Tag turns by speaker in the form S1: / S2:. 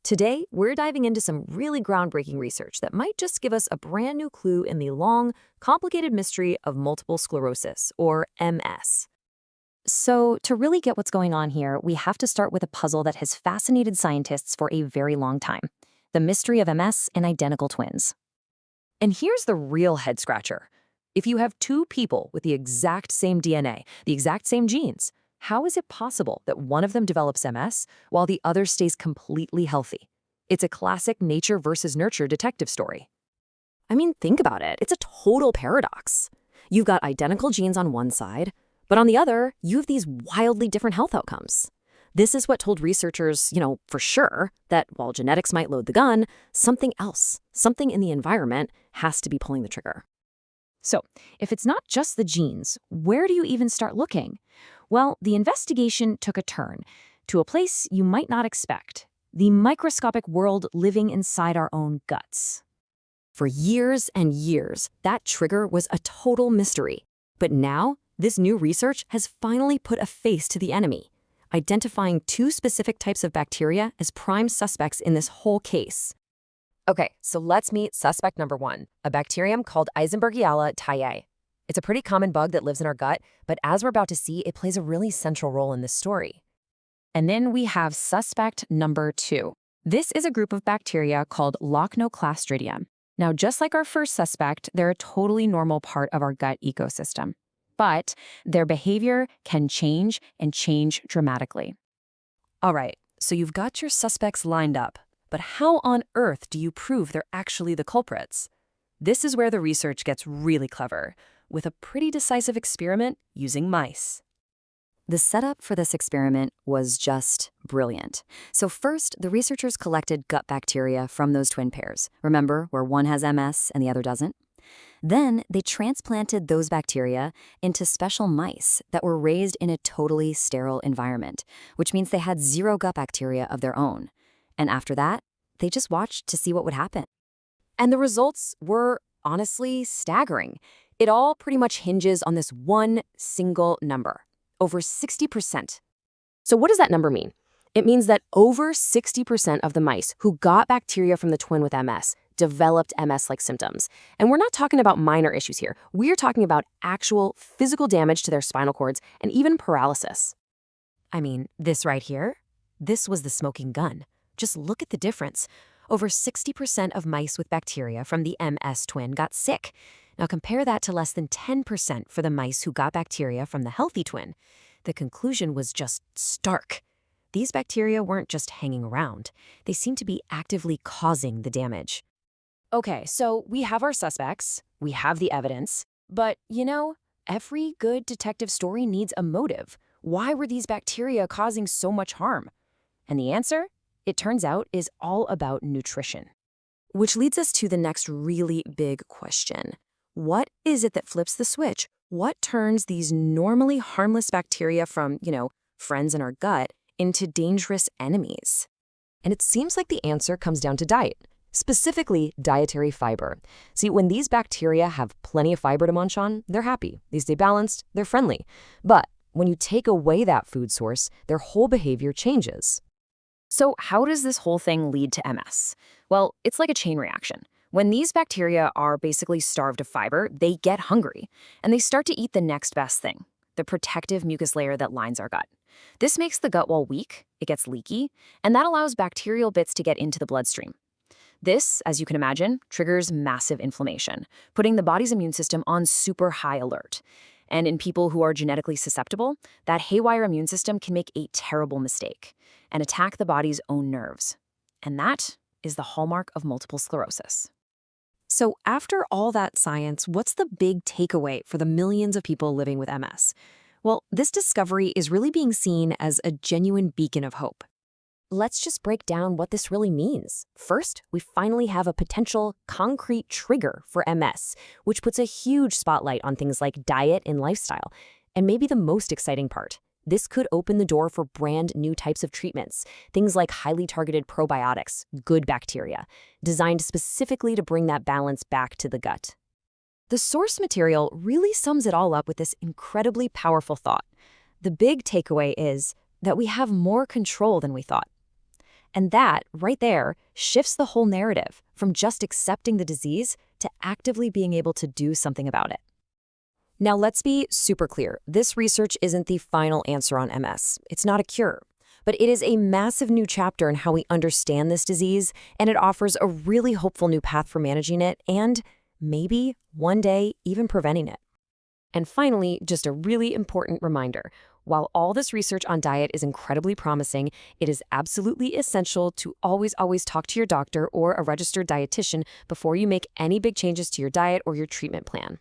S1: Today, we're diving into some really groundbreaking research that might just give us a brand new clue in the long, complicated mystery of multiple sclerosis, or MS.
S2: So, to really get what's going on here, we have to start with a puzzle that has fascinated scientists for a very long time: the mystery of MS and identical twins.
S1: And here's the real head-scratcher. If you have two people with the exact same DNA, the exact same genes, how is it possible that one of them develops MS while the other stays completely healthy? It's a classic nature versus nurture detective story. I mean, think about it. It's a total paradox. You've got identical genes on one side, but on the other, you have these wildly different health outcomes. This is what told researchers, for sure, that while genetics might load the gun, something else, something in the environment, has to be pulling the trigger.
S2: So, if it's not just the genes, where do you even start looking? Well, the investigation took a turn to a place you might not expect: the microscopic world living inside our own guts.
S1: For years and years, that trigger was a total mystery. But now, this new research has finally put a face to the enemy, identifying two specific types of bacteria as prime suspects in this whole case. Okay, so let's meet suspect number one, a bacterium called Eisenbergiella tayi. It's a pretty common bug that lives in our gut, but as we're about to see, it plays a really central role in this story.
S2: And then we have suspect number two. This is a group of bacteria called Lachnoclostridium. Now, just like our first suspect, they're a totally normal part of our gut ecosystem. But their behavior can change and change dramatically.
S1: All right, so you've got your suspects lined up, but how on earth do you prove they're actually the culprits? This is where the research gets really clever, with a pretty decisive experiment using mice. The setup for this experiment was just brilliant. So first, the researchers collected gut bacteria from those twin pairs. Remember, where one has MS and the other doesn't? Then they transplanted those bacteria into special mice that were raised in a totally sterile environment, which means they had zero gut bacteria of their own. And after that, they just watched to see what would happen. And the results were honestly staggering. It all pretty much hinges on this one single number: over 60%. So what does that number mean? It means that over 60% of the mice who got bacteria from the twin with MS developed MS-like symptoms. And we're not talking about minor issues here. We're talking about actual physical damage to their spinal cords and even paralysis. I mean, this right here, this was the smoking gun. Just look at the difference. Over 60% of mice with bacteria from the MS twin got sick. Now compare that to less than 10% for the mice who got bacteria from the healthy twin. The conclusion was just stark. These bacteria weren't just hanging around. They seemed to be actively causing the damage. Okay, so we have our suspects, we have the evidence, but every good detective story needs a motive. Why were these bacteria causing so much harm? And the answer, it turns out, is all about nutrition. Which leads us to the next really big question. What is it that flips the switch? What turns these normally harmless bacteria from, friends in our gut into dangerous enemies? And it seems like the answer comes down to diet, specifically dietary fiber. See, when these bacteria have plenty of fiber to munch on, they're happy. They stay balanced, they're friendly. But when you take away that food source, their whole behavior changes. So how does this whole thing lead to MS? Well, it's like a chain reaction. When these bacteria are basically starved of fiber, they get hungry, and they start to eat the next best thing: the protective mucus layer that lines our gut. This makes the gut wall weak, it gets leaky, and that allows bacterial bits to get into the bloodstream. This, as you can imagine, triggers massive inflammation, putting the body's immune system on super high alert. And in people who are genetically susceptible, that haywire immune system can make a terrible mistake and attack the body's own nerves. And that is the hallmark of multiple sclerosis. So after all that science, what's the big takeaway for the millions of people living with MS? Well, this discovery is really being seen as a genuine beacon of hope. Let's just break down what this really means. First, we finally have a potential concrete trigger for MS, which puts a huge spotlight on things like diet and lifestyle. And maybe the most exciting part, this could open the door for brand new types of treatments, things like highly targeted probiotics, good bacteria, designed specifically to bring that balance back to the gut. The source material really sums it all up with this incredibly powerful thought. The big takeaway is that we have more control than we thought. And that, right there, shifts the whole narrative from just accepting the disease to actively being able to do something about it. Now, let's be super clear. This research isn't the final answer on MS. It's not a cure. But it is a massive new chapter in how we understand this disease, and it offers a really hopeful new path for managing it and, maybe, one day, even preventing it. And finally, just a really important reminder. While all this research on diet is incredibly promising, it is absolutely essential to always talk to your doctor or a registered dietitian before you make any big changes to your diet or your treatment plan.